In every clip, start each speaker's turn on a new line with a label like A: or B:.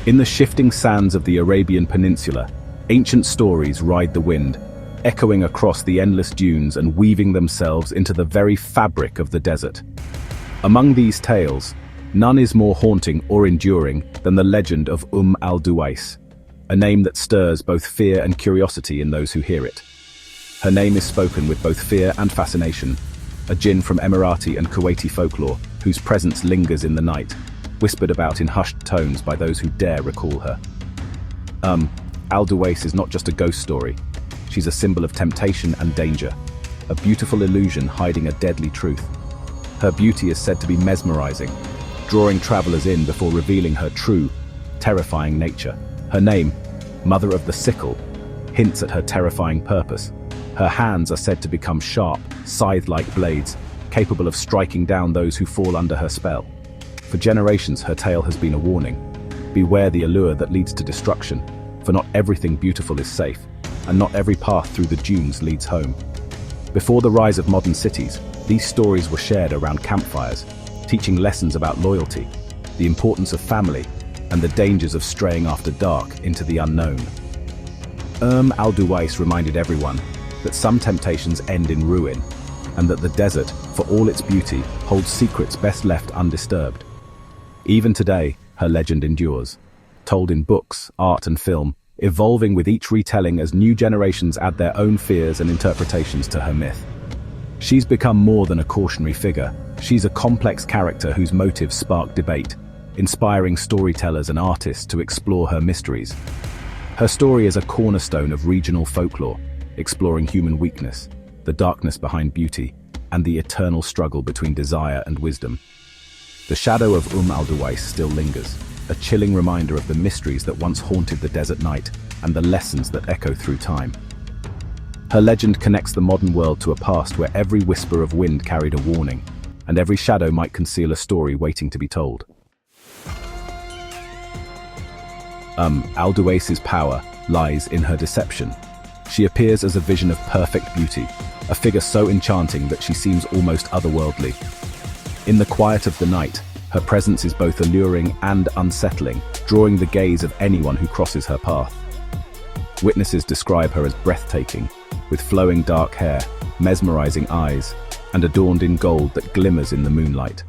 A: In the shifting sands of the Arabian Peninsula, ancient stories ride the wind, echoing across the endless dunes and weaving themselves into the very fabric of the desert. Among these tales, none is more haunting or enduring than the legend of Al-Duwais, a name that stirs both fear and curiosity in those who hear it. Her name is spoken with both fear and fascination, a jinn from Emirati and Kuwaiti folklore whose presence lingers in the night, whispered about in hushed tones by those who dare recall her. Al-Duwais is not just a ghost story. She's a symbol of temptation and danger, a beautiful illusion hiding a deadly truth. Her beauty is said to be mesmerizing, drawing travelers in before revealing her true, terrifying nature. Her name, Mother of the Sickle, hints at her terrifying purpose. Her hands are said to become sharp, scythe-like blades, capable of striking down those who fall under her spell. For generations, her tale has been a warning. Beware the allure that leads to destruction, for not everything beautiful is safe, and not every path through the dunes leads home. Before the rise of modern cities, these stories were shared around campfires, teaching lessons about loyalty, the importance of family, and the dangers of straying after dark into the unknown. Al-Duwais reminded everyone that some temptations end in ruin, and that the desert, for all its beauty, holds secrets best left undisturbed. Even today, her legend endures, told in books, art and film, evolving with each retelling as new generations add their own fears and interpretations to her myth. She's become more than a cautionary figure. She's a complex character whose motives spark debate, inspiring storytellers and artists to explore her mysteries. Her story is a cornerstone of regional folklore, exploring human weakness, the darkness behind beauty, and the eternal struggle between desire and wisdom. The shadow of Al-Duwais still lingers, a chilling reminder of the mysteries that once haunted the desert night and the lessons that echo through time. Her legend connects the modern world to a past where every whisper of wind carried a warning, and every shadow might conceal a story waiting to be told. Al-Duwais's power lies in her deception. She appears as a vision of perfect beauty, a figure so enchanting that she seems almost otherworldly. In the quiet of the night, her presence is both alluring and unsettling, drawing the gaze of anyone who crosses her path. Witnesses describe her as breathtaking, with flowing dark hair, mesmerizing eyes, and adorned in gold that glimmers in the moonlight.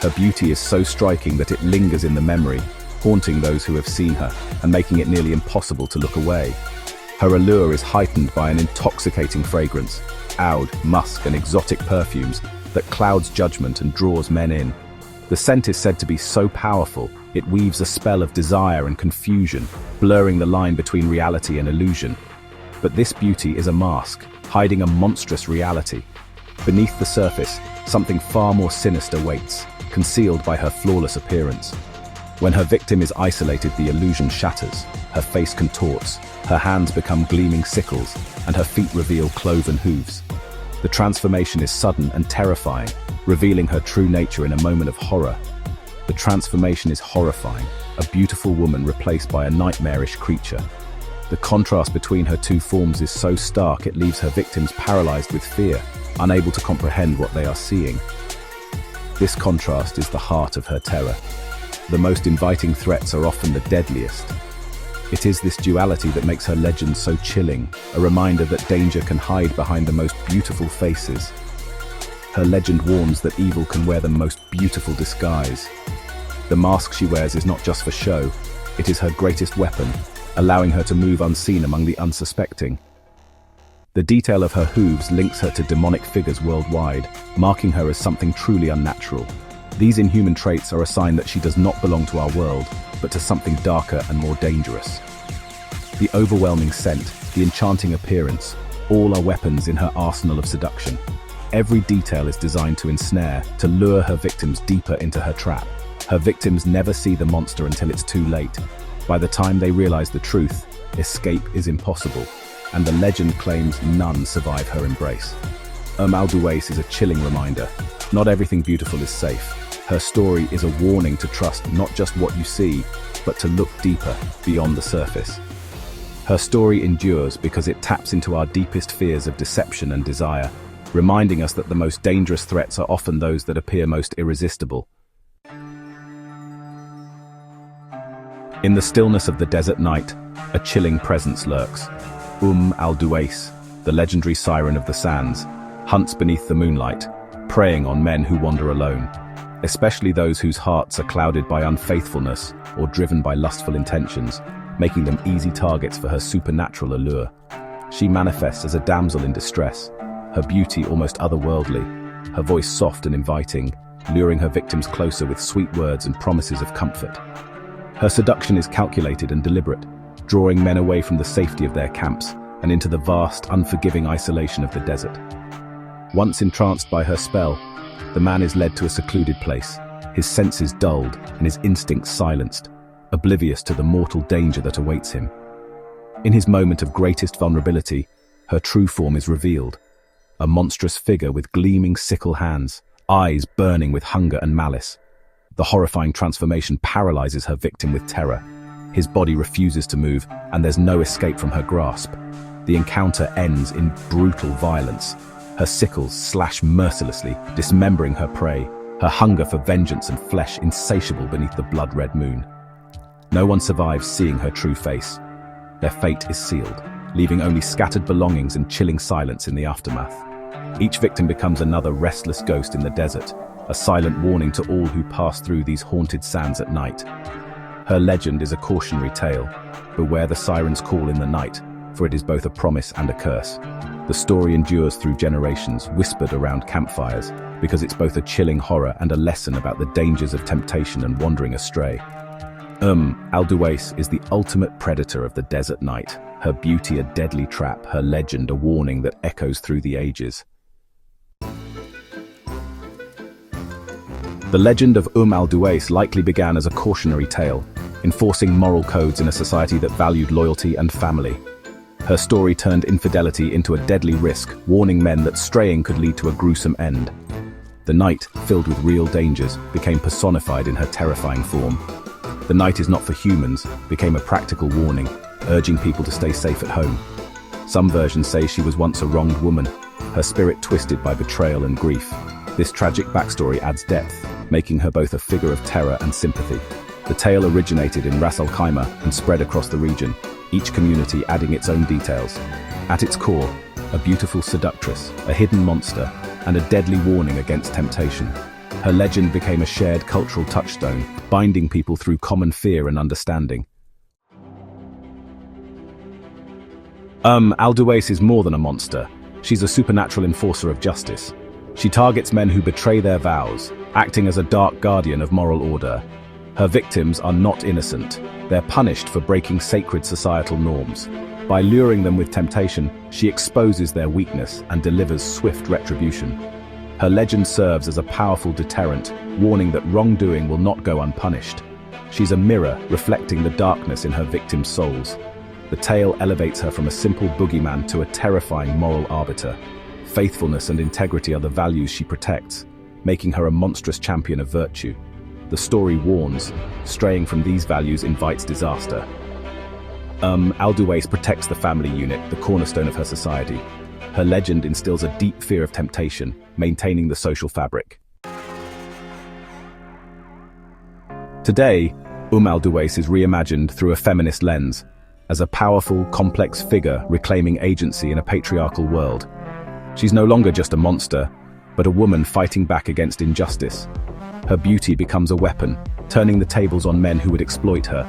A: Her beauty is so striking that it lingers in the memory, haunting those who have seen her and making it nearly impossible to look away. Her allure is heightened by an intoxicating fragrance, oud, musk, and exotic perfumes that clouds judgment and draws men in. The scent is said to be so powerful, it weaves a spell of desire and confusion, blurring the line between reality and illusion. But this beauty is a mask, hiding a monstrous reality. Beneath the surface, something far more sinister waits, concealed by her flawless appearance. When her victim is isolated, the illusion shatters, her face contorts, her hands become gleaming sickles, and her feet reveal cloven hooves. The transformation is sudden and terrifying, revealing her true nature in a moment of horror. The transformation is horrifying, a beautiful woman replaced by a nightmarish creature. The contrast between her two forms is so stark it leaves her victims paralyzed with fear, unable to comprehend what they are seeing. This contrast is the heart of her terror. The most inviting threats are often the deadliest. It is this duality that makes her legend so chilling, a reminder that danger can hide behind the most beautiful faces. Her legend warns that evil can wear the most beautiful disguise. The mask she wears is not just for show, it is her greatest weapon, allowing her to move unseen among the unsuspecting. The detail of her hooves links her to demonic figures worldwide, marking her as something truly unnatural. These inhuman traits are a sign that she does not belong to our world, but to something darker and more dangerous. The overwhelming scent, the enchanting appearance, all are weapons in her arsenal of seduction. Every detail is designed to ensnare, to lure her victims deeper into her trap. Her victims never see the monster until it's too late. By the time they realize the truth, escape is impossible, and the legend claims none survive her embrace. Al-Duwais is a chilling reminder. Not everything beautiful is safe. Her story is a warning to trust not just what you see, but to look deeper, beyond the surface. Her story endures because it taps into our deepest fears of deception and desire, reminding us that the most dangerous threats are often those that appear most irresistible. In the stillness of the desert night, a chilling presence lurks. Al-Duwais, the legendary siren of the sands, hunts beneath the moonlight, preying on men who wander alone, especially those whose hearts are clouded by unfaithfulness or driven by lustful intentions, making them easy targets for her supernatural allure. She manifests as a damsel in distress, her beauty almost otherworldly, her voice soft and inviting, luring her victims closer with sweet words and promises of comfort. Her seduction is calculated and deliberate, drawing men away from the safety of their camps and into the vast, unforgiving isolation of the desert. Once entranced by her spell, the man is led to a secluded place, his senses dulled and his instincts silenced, oblivious to the mortal danger that awaits him. In his moment of greatest vulnerability, her true form is revealed, a monstrous figure with gleaming sickle hands, eyes burning with hunger and malice. The horrifying transformation paralyzes her victim with terror. His body refuses to move, and there's no escape from her grasp. The encounter ends in brutal violence. Her sickles slash mercilessly, dismembering her prey, her hunger for vengeance and flesh insatiable beneath the blood-red moon. No one survives seeing her true face. Their fate is sealed, leaving only scattered belongings and chilling silence in the aftermath. Each victim becomes another restless ghost in the desert, a silent warning to all who pass through these haunted sands at night. Her legend is a cautionary tale. Beware the siren's call in the night, for it is both a promise and a curse. The story endures through generations, whispered around campfires, because it's both a chilling horror and a lesson about the dangers of temptation and wandering astray. Al-Duwais is the ultimate predator of the desert night, her beauty a deadly trap, her legend a warning that echoes through the ages. The legend of Al-Duwais likely began as a cautionary tale, enforcing moral codes in a society that valued loyalty and family. Her story turned infidelity into a deadly risk, warning men that straying could lead to a gruesome end. The night, filled with real dangers, became personified in her terrifying form. The night is not for humans became a practical warning, urging people to stay safe at home. Some versions say she was once a wronged woman, her spirit twisted by betrayal and grief. This tragic backstory adds depth, making her both a figure of terror and sympathy. The tale originated in Ras Al Khaimah and spread across the region, each community adding its own details. At its core, a beautiful seductress, a hidden monster, and a deadly warning against temptation. Her legend became a shared cultural touchstone, binding people through common fear and understanding. Al-Duwais is more than a monster. She's a supernatural enforcer of justice. She targets men who betray their vows, acting as a dark guardian of moral order. Her victims are not innocent. They're punished for breaking sacred societal norms. By luring them with temptation, she exposes their weakness and delivers swift retribution. Her legend serves as a powerful deterrent, warning that wrongdoing will not go unpunished. She's a mirror reflecting the darkness in her victims' souls. The tale elevates her from a simple boogeyman to a terrifying moral arbiter. Faithfulness and integrity are the values she protects, making her a monstrous champion of virtue. The story warns, straying from these values invites disaster. Al-Duwais protects the family unit, the cornerstone of her society. Her legend instills a deep fear of temptation, maintaining the social fabric. Today, Al-Duwais is reimagined through a feminist lens, as a powerful, complex figure reclaiming agency in a patriarchal world. She's no longer just a monster, but a woman fighting back against injustice. Her beauty becomes a weapon, turning the tables on men who would exploit her.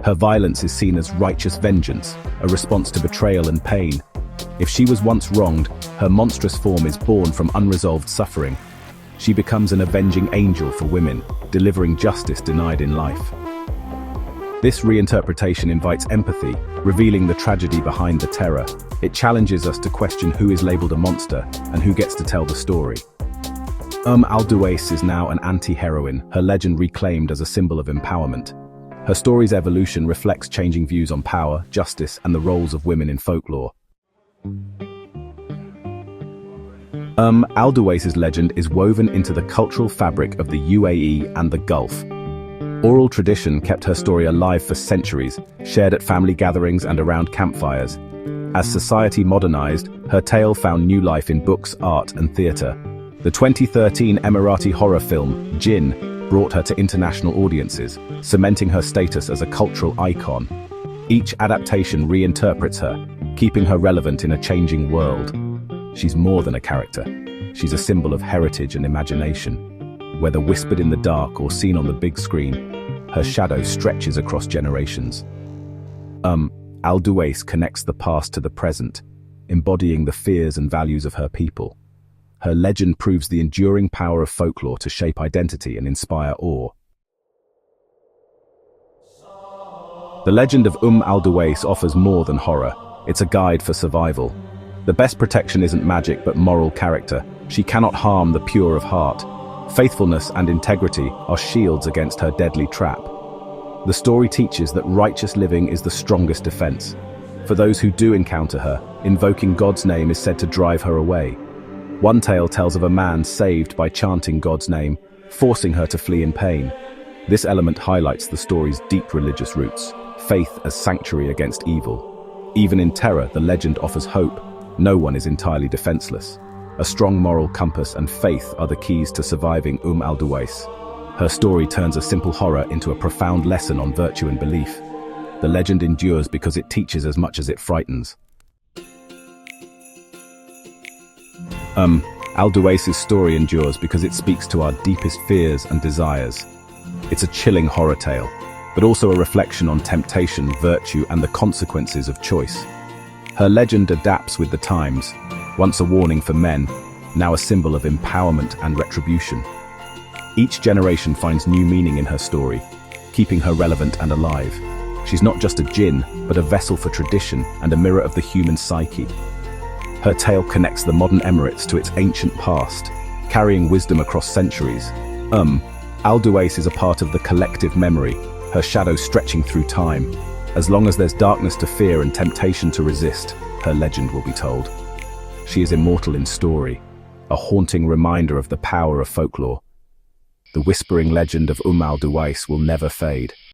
A: Her violence is seen as righteous vengeance, a response to betrayal and pain. If she was once wronged, her monstrous form is born from unresolved suffering. She becomes an avenging angel for women, delivering justice denied in life. This reinterpretation invites empathy, revealing the tragedy behind the terror. It challenges us to question who is labeled a monster and who gets to tell the story. Al-Duwais is now an anti-heroine, her legend reclaimed as a symbol of empowerment. Her story's evolution reflects changing views on power, justice, and the roles of women in folklore. Al-Duwais's legend is woven into the cultural fabric of the UAE and the Gulf. Oral tradition kept her story alive for centuries, shared at family gatherings and around campfires. As society modernized, her tale found new life in books, art, and theater. The 2013 Emirati horror film, Jinn, brought her to international audiences, cementing her status as a cultural icon. Each adaptation reinterprets her, keeping her relevant in a changing world. She's more than a character. She's a symbol of heritage and imagination. Whether whispered in the dark or seen on the big screen, her shadow stretches across generations. Al-Duwais connects the past to the present, embodying the fears and values of her people. Her legend proves the enduring power of folklore to shape identity and inspire awe. The legend of Al-Duwais offers more than horror. It's a guide for survival. The best protection isn't magic but moral character. She cannot harm the pure of heart. Faithfulness and integrity are shields against her deadly trap. The story teaches that righteous living is the strongest defense. For those who do encounter her, invoking God's name is said to drive her away. One tale tells of a man saved by chanting God's name, forcing her to flee in pain. This element highlights the story's deep religious roots, faith as sanctuary against evil. Even in terror, the legend offers hope. No one is entirely defenseless. A strong moral compass and faith are the keys to surviving Al-Duwais. Her story turns a simple horror into a profound lesson on virtue and belief. The legend endures because it teaches as much as it frightens. Al-Duwais' story endures because it speaks to our deepest fears and desires. It's a chilling horror tale, but also a reflection on temptation, virtue, and the consequences of choice. Her legend adapts with the times, once a warning for men, now a symbol of empowerment and retribution. Each generation finds new meaning in her story, keeping her relevant and alive. She's not just a jinn, but a vessel for tradition and a mirror of the human psyche. Her tale connects the modern Emirates to its ancient past, carrying wisdom across centuries. Al-Duwais is a part of the collective memory, her shadow stretching through time. As long as there's darkness to fear and temptation to resist, her legend will be told. She is immortal in story, a haunting reminder of the power of folklore. The whispering legend of Al-Duwais will never fade.